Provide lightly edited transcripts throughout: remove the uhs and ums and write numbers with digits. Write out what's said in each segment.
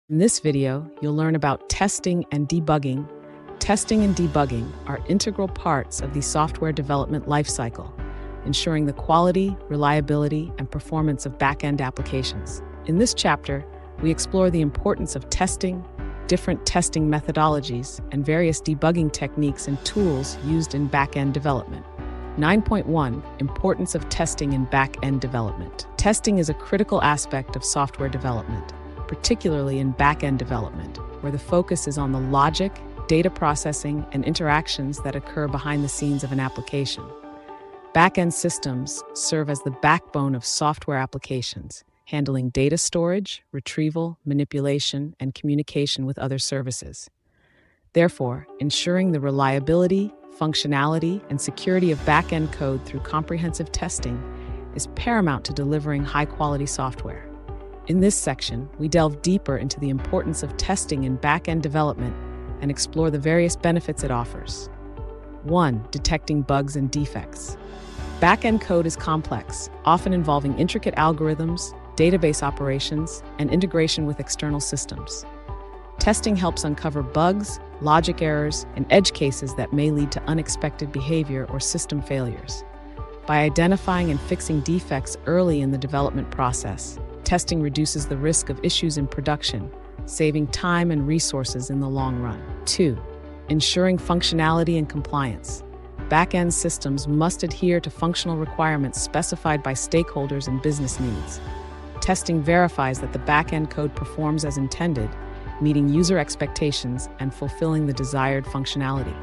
In this video, you'll learn about testing and debugging. Testing and debugging are integral parts of the software development lifecycle, ensuring the quality, reliability, and performance of back-end applications. In this chapter, we explore the importance of testing, different testing methodologies, and various debugging techniques and tools used in back-end development. 9.1 Importance of testing in back-end development. Testing is a critical aspect of software development, particularly in back-end development, where the focus is on the logic, data processing, and interactions that occur behind the scenes of an application. Back-end systems serve as the backbone of software applications, handling data storage, retrieval, manipulation, and communication with other services. Therefore, ensuring the reliability, functionality, and security of back-end code through comprehensive testing is paramount to delivering high-quality software. In this section, we delve deeper into the importance of testing in back-end development and explore the various benefits it offers. 1. Detecting bugs and defects. Back-end code is complex, often involving intricate algorithms, database operations, and integration with external systems. Testing helps uncover bugs, logic errors, and edge cases that may lead to unexpected behavior or system failures. By identifying and fixing defects early in the development process, testing reduces the risk of issues in production, saving time and resources in the long run. 2. Ensuring functionality and compliance. Back-end systems must adhere to functional requirements specified by stakeholders and business needs. Testing verifies that the back-end code performs as intended, meeting user expectations and fulfilling the desired functionality.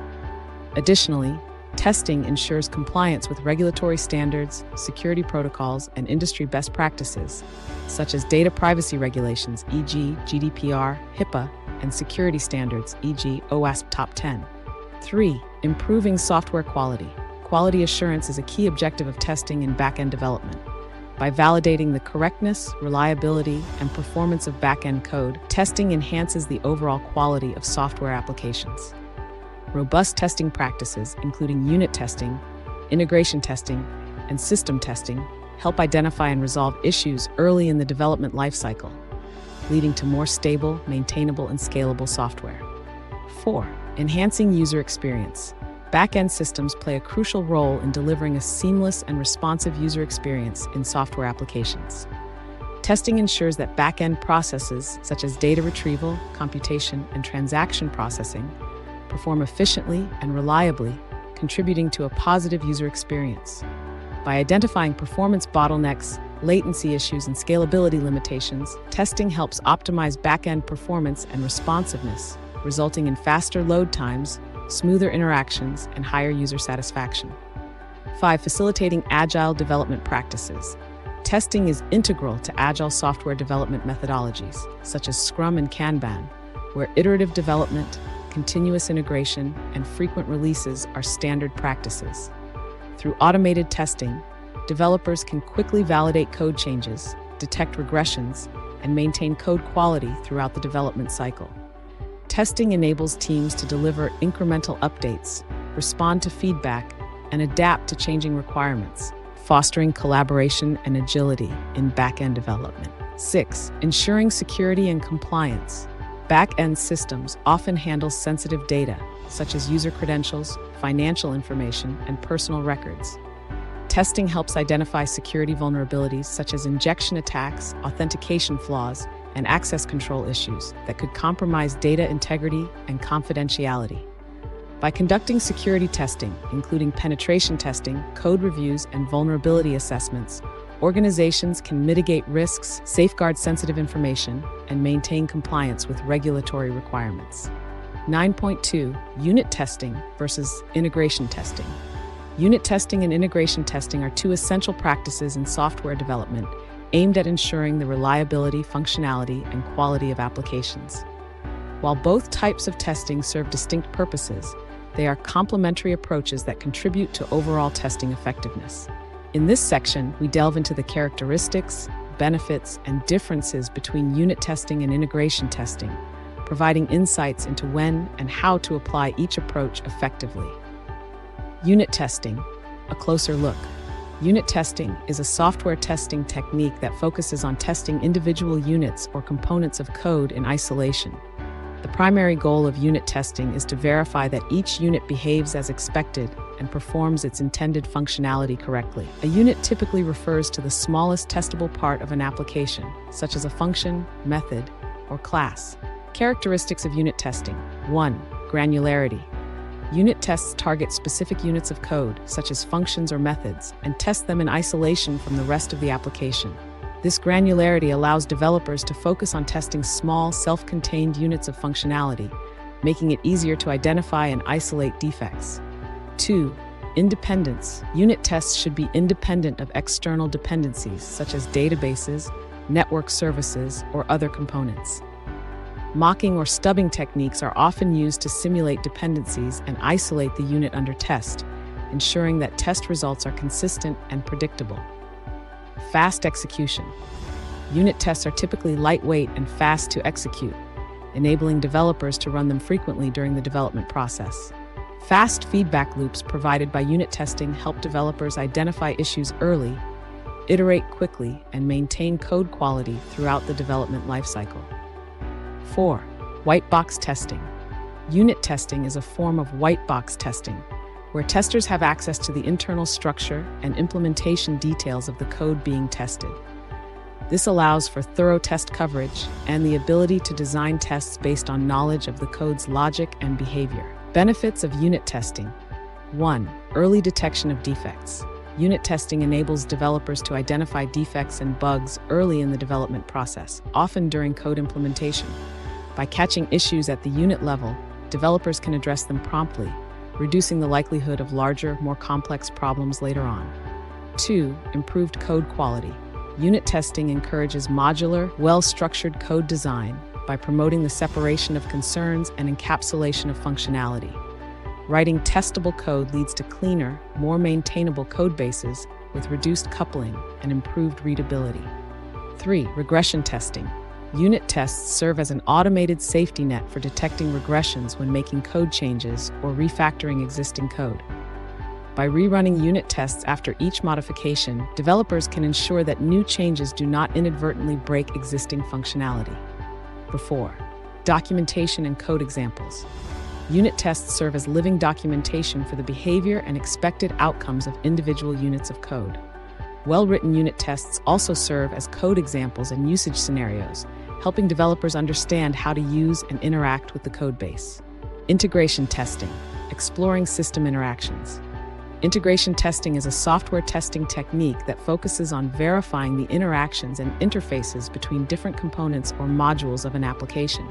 Additionally, testing ensures compliance with regulatory standards, security protocols, and industry best practices, such as data privacy regulations, e.g. GDPR, HIPAA, and security standards, e.g. OWASP Top 10. 3. Improving software quality. Quality assurance is a key objective of testing in back-end development. By validating the correctness, reliability, and performance of back-end code, testing enhances the overall quality of software applications. Robust testing practices, including unit testing, integration testing, and system testing, help identify and resolve issues early in the development lifecycle, leading to more stable, maintainable, and scalable software. 4. Enhancing user experience. Back-end systems play a crucial role in delivering a seamless and responsive user experience in software applications. Testing ensures that back-end processes, such as data retrieval, computation, and transaction processing, perform efficiently and reliably, contributing to a positive user experience. By identifying performance bottlenecks, latency issues, and scalability limitations, testing helps optimize back-end performance and responsiveness, resulting in faster load times, smoother interactions, and higher user satisfaction. 5. Facilitating agile development practices. Testing is integral to agile software development methodologies, such as Scrum and Kanban, where iterative development, continuous integration, and frequent releases are standard practices. Through automated testing, developers can quickly validate code changes, detect regressions, and maintain code quality throughout the development cycle. Testing enables teams to deliver incremental updates, respond to feedback, and adapt to changing requirements, fostering collaboration and agility in back-end development. 6. Ensuring security and compliance. Back-end systems often handle sensitive data, such as user credentials, financial information, and personal records. Testing helps identify security vulnerabilities such as injection attacks, authentication flaws, and access control issues that could compromise data integrity and confidentiality. By conducting security testing, including penetration testing, code reviews, and vulnerability assessments, organizations can mitigate risks, safeguard sensitive information, and maintain compliance with regulatory requirements. 9.2 Unit testing versus integration testing. Unit testing and integration testing are two essential practices in software development aimed at ensuring the reliability, functionality, and quality of applications. While both types of testing serve distinct purposes, they are complementary approaches that contribute to overall testing effectiveness. In this section, we delve into the characteristics, benefits, and differences between unit testing and integration testing, providing insights into when and how to apply each approach effectively. Unit testing, a closer look. Unit testing is a software testing technique that focuses on testing individual units or components of code in isolation. The primary goal of unit testing is to verify that each unit behaves as expected and performs its intended functionality correctly. A unit typically refers to the smallest testable part of an application, such as a function, method, or class. Characteristics of unit testing. 1. Granularity. Unit tests target specific units of code, such as functions or methods, and test them in isolation from the rest of the application. This granularity allows developers to focus on testing small, self-contained units of functionality, making it easier to identify and isolate defects. 2. Independence. Unit tests should be independent of external dependencies, such as databases, network services, or other components. Mocking or stubbing techniques are often used to simulate dependencies and isolate the unit under test, ensuring that test results are consistent and predictable. Fast execution. Unit tests are typically lightweight and fast to execute, enabling developers to run them frequently during the development process. Fast feedback loops provided by unit testing help developers identify issues early, iterate quickly, and maintain code quality throughout the development lifecycle. 4. White box testing. Unit testing is a form of white box testing, where testers have access to the internal structure and implementation details of the code being tested. This allows for thorough test coverage and the ability to design tests based on knowledge of the code's logic and behavior. Benefits of unit testing. 1. Early detection of defects. Unit testing enables developers to identify defects and bugs early in the development process, often during code implementation. By catching issues at the unit level, developers can address them promptly, reducing the likelihood of larger, more complex problems later on. 2. Improved code quality. Unit testing encourages modular, well-structured code design by promoting the separation of concerns and encapsulation of functionality. Writing testable code leads to cleaner, more maintainable code bases with reduced coupling and improved readability. 3. Regression testing. Unit tests serve as an automated safety net for detecting regressions when making code changes or refactoring existing code. By rerunning unit tests after each modification, developers can ensure that new changes do not inadvertently break existing functionality. 4. Documentation and code examples. Unit tests serve as living documentation for the behavior and expected outcomes of individual units of code. Well-written unit tests also serve as code examples and usage scenarios, helping developers understand how to use and interact with the code base. Integration testing, exploring system interactions. Integration testing is a software testing technique that focuses on verifying the interactions and interfaces between different components or modules of an application.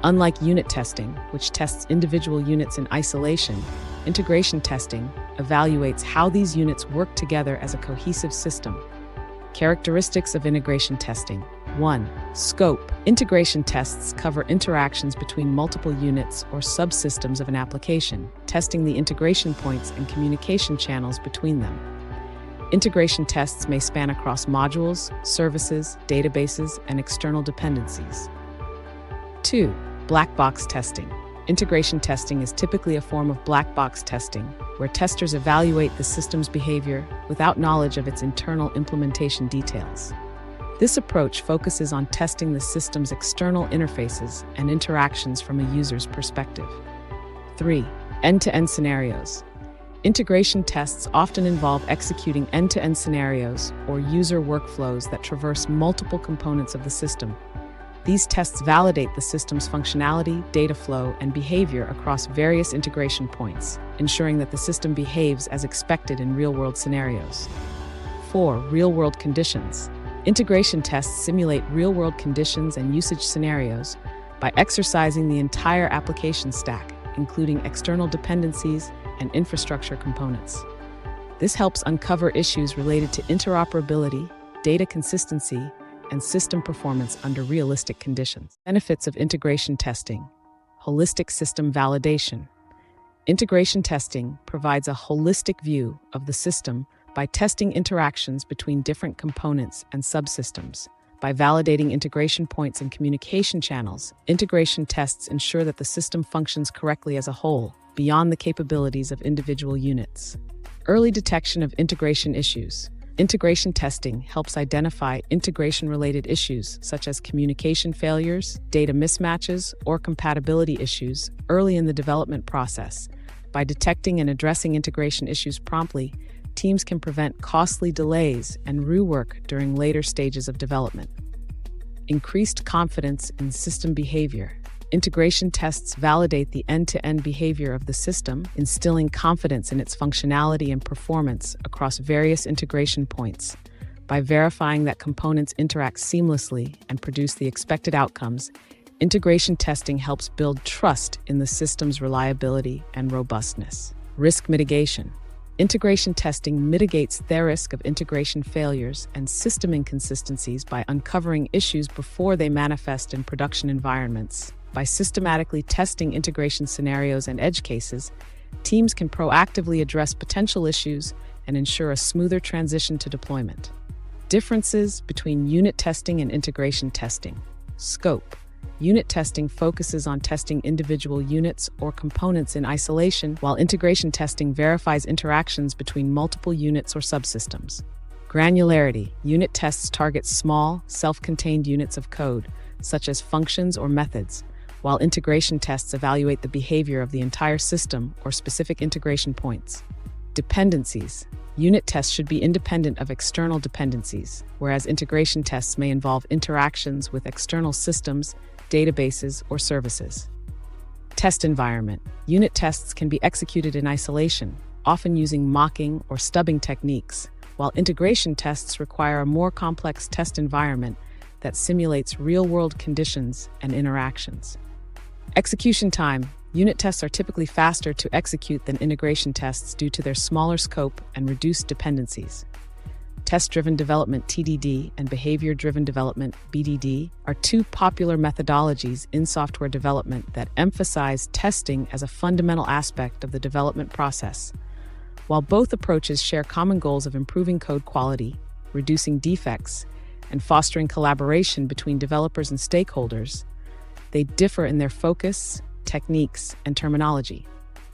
Unlike unit testing, which tests individual units in isolation, integration testing evaluates how these units work together as a cohesive system. Characteristics of integration testing. 1. Scope. Integration tests cover interactions between multiple units or subsystems of an application, testing the integration points and communication channels between them. Integration tests may span across modules, services, databases, and external dependencies. 2. Black box testing. Integration testing is typically a form of black box testing, where testers evaluate the system's behavior without knowledge of its internal implementation details. This approach focuses on testing the system's external interfaces and interactions from a user's perspective. 3. End-to-end scenarios. Integration tests often involve executing end-to-end scenarios or user workflows that traverse multiple components of the system. These tests validate the system's functionality, data flow, and behavior across various integration points, ensuring that the system behaves as expected in real-world scenarios. 4. Real-world conditions. Integration tests simulate real-world conditions and usage scenarios by exercising the entire application stack, including external dependencies and infrastructure components. This helps uncover issues related to interoperability, data consistency, and system performance under realistic conditions. Benefits of integration testing. Holistic system validation. Integration testing provides a holistic view of the system by testing interactions between different components and subsystems. By validating integration points and communication channels, integration tests ensure that the system functions correctly as a whole, beyond the capabilities of individual units. Early detection of integration issues. Integration testing helps identify integration-related issues such as communication failures, data mismatches, or compatibility issues early in the development process. By detecting and addressing integration issues promptly, teams can prevent costly delays and rework during later stages of development. Increased confidence in system behavior. Integration tests validate the end-to-end behavior of the system, instilling confidence in its functionality and performance across various integration points. By verifying that components interact seamlessly and produce the expected outcomes, integration testing helps build trust in the system's reliability and robustness. Risk mitigation. Integration testing mitigates the risk of integration failures and system inconsistencies by uncovering issues before they manifest in production environments. By systematically testing integration scenarios and edge cases, teams can proactively address potential issues and ensure a smoother transition to deployment. Differences between unit testing and integration testing. Scope. Unit testing focuses on testing individual units or components in isolation, while integration testing verifies interactions between multiple units or subsystems. Granularity. Unit tests target small, self-contained units of code, such as functions or methods, while integration tests evaluate the behavior of the entire system or specific integration points. Dependencies. Unit tests should be independent of external dependencies, whereas integration tests may involve interactions with external systems, databases, or services. Test environment. Unit tests can be executed in isolation, often using mocking or stubbing techniques, while integration tests require a more complex test environment that simulates real-world conditions and interactions. Execution time. Unit tests are typically faster to execute than integration tests due to their smaller scope and reduced dependencies. Test-driven development (TDD) and behavior-driven development (BDD) are two popular methodologies in software development that emphasize testing as a fundamental aspect of the development process. While both approaches share common goals of improving code quality, reducing defects, and fostering collaboration between developers and stakeholders, they differ in their focus, techniques, and terminology.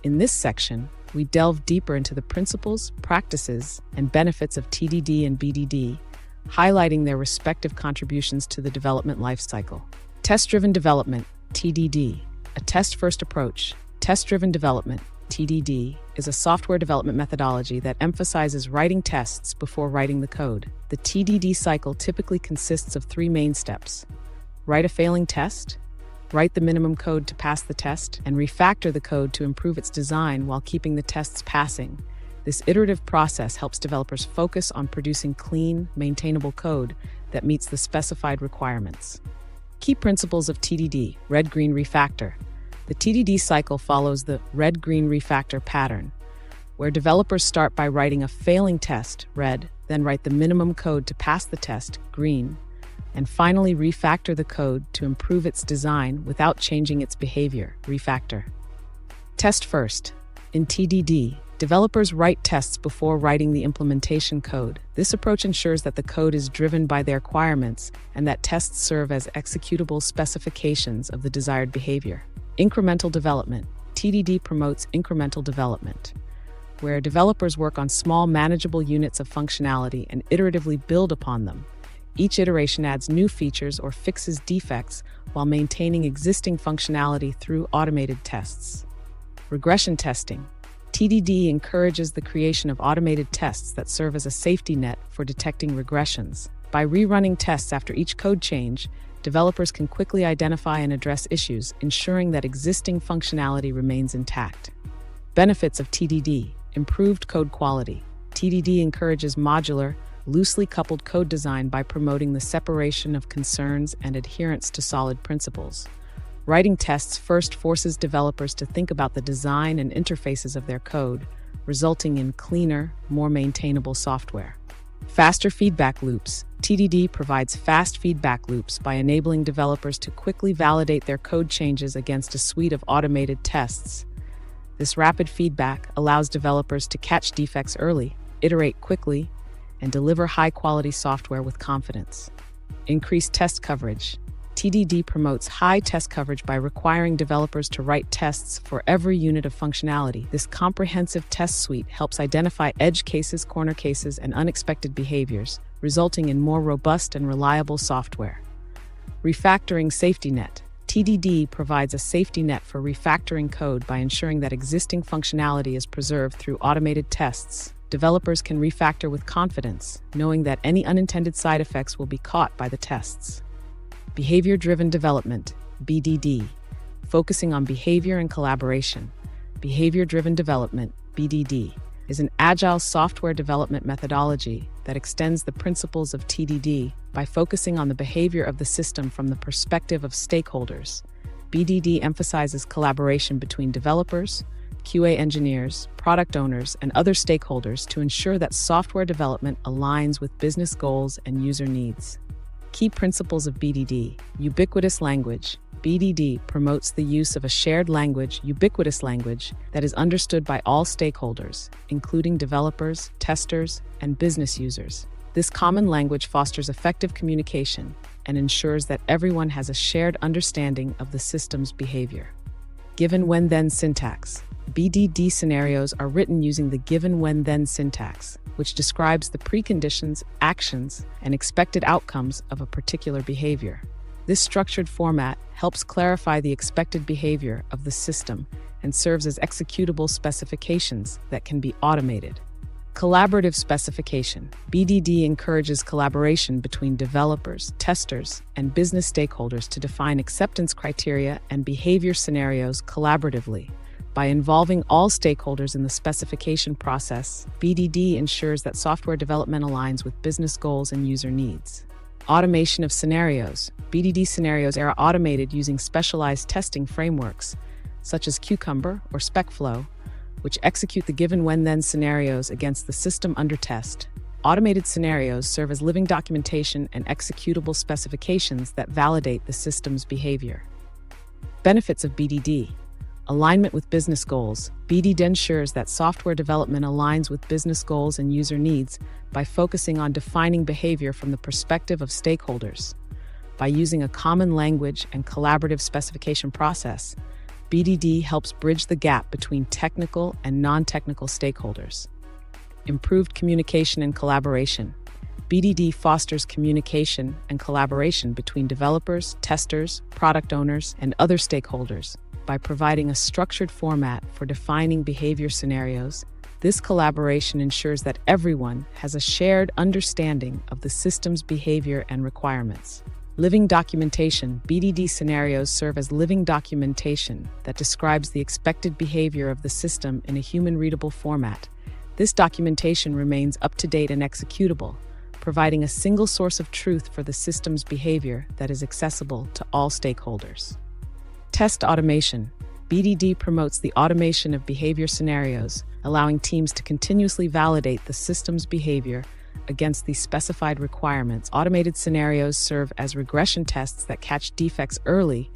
In this section, we delve deeper into the principles, practices, and benefits of TDD and BDD, highlighting their respective contributions to the development lifecycle. Test-driven development, TDD, a test-first approach. Test-driven development, TDD, is a software development methodology that emphasizes writing tests before writing the code. The TDD cycle typically consists of three main steps: write a failing test, write the minimum code to pass the test, and refactor the code to improve its design while keeping the tests passing. This iterative process helps developers focus on producing clean, maintainable code that meets the specified requirements. Key principles of TDD: red-green refactor. The TDD cycle follows the red-green refactor pattern, where developers start by writing a failing test, red, then write the minimum code to pass the test, green, and finally refactor the code to improve its design without changing its behavior, refactor. Test first. In TDD, developers write tests before writing the implementation code. This approach ensures that the code is driven by their requirements and that tests serve as executable specifications of the desired behavior. Incremental development. TDD promotes incremental development, where developers work on small, manageable units of functionality and iteratively build upon them. Each iteration adds new features or fixes defects while maintaining existing functionality through automated tests. Regression testing. TDD encourages the creation of automated tests that serve as a safety net for detecting regressions. By rerunning tests after each code change, developers can quickly identify and address issues, ensuring that existing functionality remains intact. Benefits of TDD: improved code quality. TDD encourages modular, loosely coupled code design by promoting the separation of concerns and adherence to solid principles. Writing tests first forces developers to think about the design and interfaces of their code, resulting in cleaner, more maintainable software. Faster feedback loops. TDD provides fast feedback loops by enabling developers to quickly validate their code changes against a suite of automated tests. This rapid feedback allows developers to catch defects early, iterate quickly, and deliver high-quality software with confidence. Increased test coverage. TDD promotes high test coverage by requiring developers to write tests for every unit of functionality. This comprehensive test suite helps identify edge cases, corner cases, and unexpected behaviors, resulting in more robust and reliable software. Refactoring safety net. TDD provides a safety net for refactoring code by ensuring that existing functionality is preserved through automated tests. Developers can refactor with confidence, knowing that any unintended side effects will be caught by the tests. Behavior-driven development, BDD, focusing on behavior and collaboration. Behavior-driven development, BDD, is an agile software development methodology that extends the principles of TDD by focusing on the behavior of the system from the perspective of stakeholders. BDD emphasizes collaboration between developers, QA engineers, product owners, and other stakeholders to ensure that software development aligns with business goals and user needs. Key principles of BDD. Ubiquitous language. BDD promotes the use of a shared language, ubiquitous language, that is understood by all stakeholders, including developers, testers, and business users. This common language fosters effective communication and ensures that everyone has a shared understanding of the system's behavior. Given when then syntax. BDD scenarios are written using the given when then syntax, which describes the preconditions, actions, and expected outcomes of a particular behavior. This structured format helps clarify the expected behavior of the system and serves as executable specifications that can be automated. Collaborative specification. BDD encourages collaboration between developers, testers, and business stakeholders to define acceptance criteria and behavior scenarios collaboratively. By involving all stakeholders in the specification process, BDD ensures that software development aligns with business goals and user needs. Automation of scenarios. BDD scenarios are automated using specialized testing frameworks, such as Cucumber or SpecFlow, which execute the given when then scenarios against the system under test. Automated scenarios serve as living documentation and executable specifications that validate the system's behavior. Benefits of BDD. Alignment with business goals. BDD ensures that software development aligns with business goals and user needs by focusing on defining behavior from the perspective of stakeholders. By using a common language and collaborative specification process, BDD helps bridge the gap between technical and non-technical stakeholders. Improved communication and collaboration. BDD fosters communication and collaboration between developers, testers, product owners, and other stakeholders. By providing a structured format for defining behavior scenarios, this collaboration ensures that everyone has a shared understanding of the system's behavior and requirements. Living documentation. BDD scenarios serve as living documentation that describes the expected behavior of the system in a human-readable format. This documentation remains up-to-date and executable, providing a single source of truth for the system's behavior that is accessible to all stakeholders. Test automation. BDD promotes the automation of behavior scenarios, allowing teams to continuously validate the system's behavior against the specified requirements. Automated scenarios serve as regression tests that catch defects early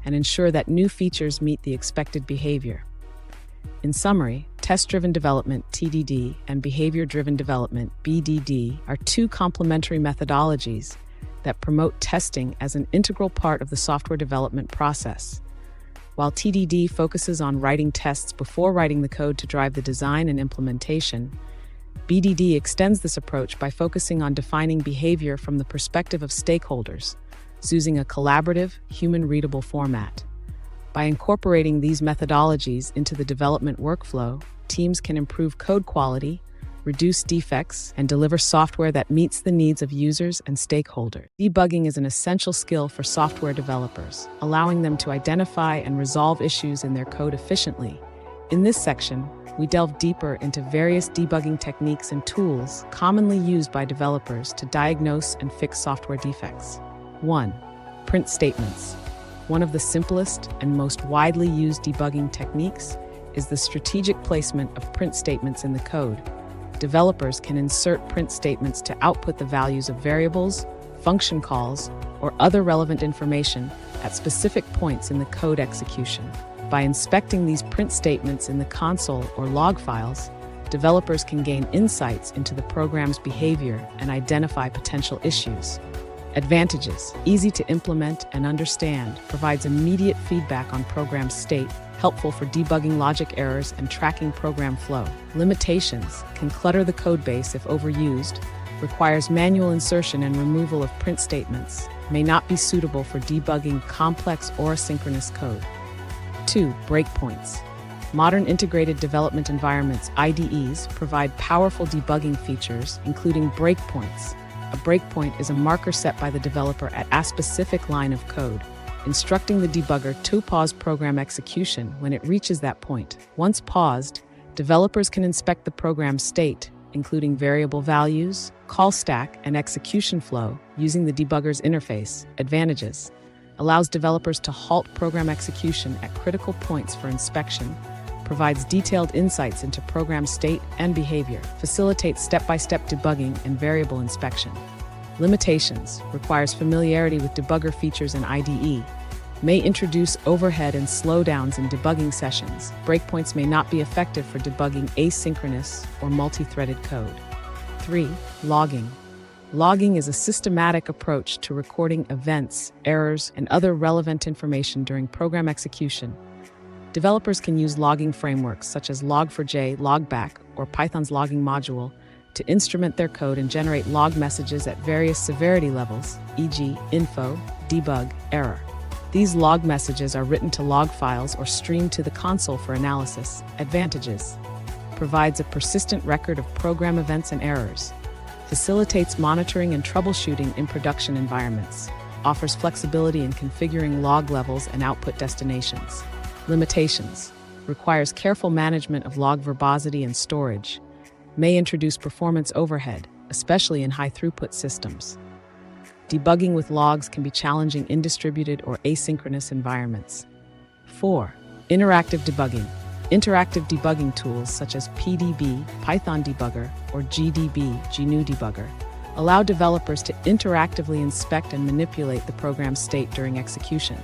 and ensure that new features meet the expected behavior. In summary, test-driven development, TDD, and behavior-driven development, BDD, are two complementary methodologies that promote testing as an integral part of the software development process. While TDD focuses on writing tests before writing the code to drive the design and implementation, BDD extends this approach by focusing on defining behavior from the perspective of stakeholders, using a collaborative, human-readable format. By incorporating these methodologies into the development workflow, teams can improve code quality, reduce defects, and deliver software that meets the needs of users and stakeholders. Debugging is an essential skill for software developers, allowing them to identify and resolve issues in their code efficiently. In this section, we delve deeper into various debugging techniques and tools commonly used by developers to diagnose and fix software defects. 1. Print statements. One of the simplest and most widely used debugging techniques is the strategic placement of print statements in the code. Developers can insert print statements to output the values of variables, function calls, or other relevant information at specific points in the code execution. By inspecting these print statements in the console or log files, developers can gain insights into the program's behavior and identify potential issues. Advantages: easy to implement and understand, provides immediate feedback on program state, helpful for debugging logic errors and tracking program flow. Limitations: can clutter the codebase if overused, requires manual insertion and removal of print statements, may not be suitable for debugging complex or asynchronous code. 2. Breakpoints. Modern integrated development environments, IDEs, provide powerful debugging features, including breakpoints. A breakpoint is a marker set by the developer at a specific line of code, instructing the debugger to pause program execution when it reaches that point. Once paused, developers can inspect the program state, including variable values, call stack, and execution flow, using the debugger's interface. Advantages: allows developers to halt program execution at critical points for inspection, provides detailed insights into program state and behavior, facilitates step-by-step debugging and variable inspection. Limitations: requires familiarity with debugger features in IDE, may introduce overhead and slowdowns in debugging sessions. Breakpoints may not be effective for debugging asynchronous or multi-threaded code. 3. Logging. Logging is a systematic approach to recording events, errors, and other relevant information during program execution. Developers can use logging frameworks such as Log4j, Logback, or Python's logging module to instrument their code and generate log messages at various severity levels, e.g., info, debug, error. These log messages are written to log files or streamed to the console for analysis. Advantages: provides a persistent record of program events and errors, facilitates monitoring and troubleshooting in production environments, offers flexibility in configuring log levels and output destinations. Limitations: requires careful management of log verbosity and storage, may introduce performance overhead, especially in high-throughput systems. Debugging with logs can be challenging in distributed or asynchronous environments. 4. Interactive debugging. Interactive debugging tools such as PDB, Python Debugger, or GDB, GNU Debugger, allow developers to interactively inspect and manipulate the program state during execution.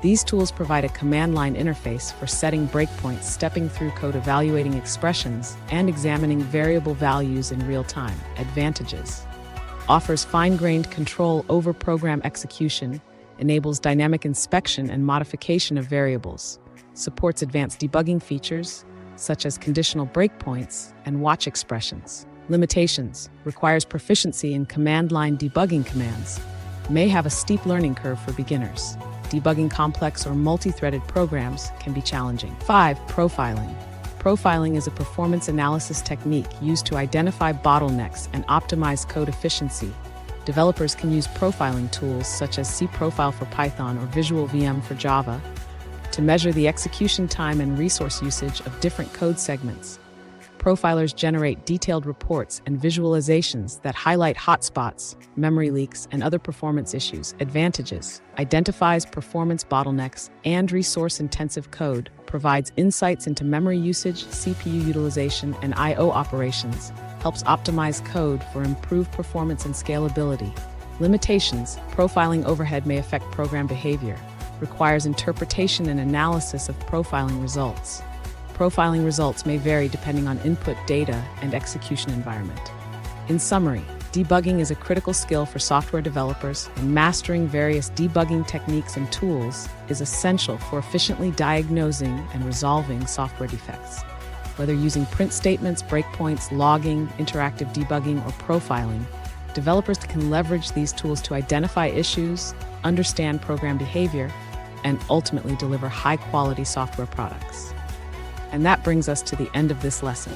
These tools provide a command line interface for setting breakpoints, stepping through code, evaluating expressions, and examining variable values in real time. Advantages: offers fine-grained control over program execution, enables dynamic inspection and modification of variables, supports advanced debugging features such as conditional breakpoints and watch expressions. Limitations: requires proficiency in command line debugging commands, may have a steep learning curve for beginners. Debugging complex or multi-threaded programs can be challenging. 5. Profiling. Profiling is a performance analysis technique used to identify bottlenecks and optimize code efficiency. Developers can use profiling tools such as cProfile for Python or Visual VM for Java to measure the execution time and resource usage of different code segments. Profilers generate detailed reports and visualizations that highlight hotspots, memory leaks, and other performance issues. Advantages: identifies performance bottlenecks and resource-intensive code, provides insights into memory usage, CPU utilization, and I/O operations, helps optimize code for improved performance and scalability. Limitations: profiling overhead may affect program behavior, requires interpretation and analysis of profiling results. Profiling results may vary depending on input data and execution environment. In summary, debugging is a critical skill for software developers, and mastering various debugging techniques and tools is essential for efficiently diagnosing and resolving software defects. Whether using print statements, breakpoints, logging, interactive debugging, or profiling, developers can leverage these tools to identify issues, understand program behavior, and ultimately deliver high-quality software products. And that brings us to the end of this lesson.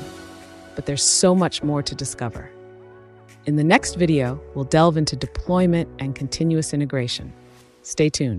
But there's so much more to discover. In the next video, we'll delve into deployment and continuous integration. Stay tuned.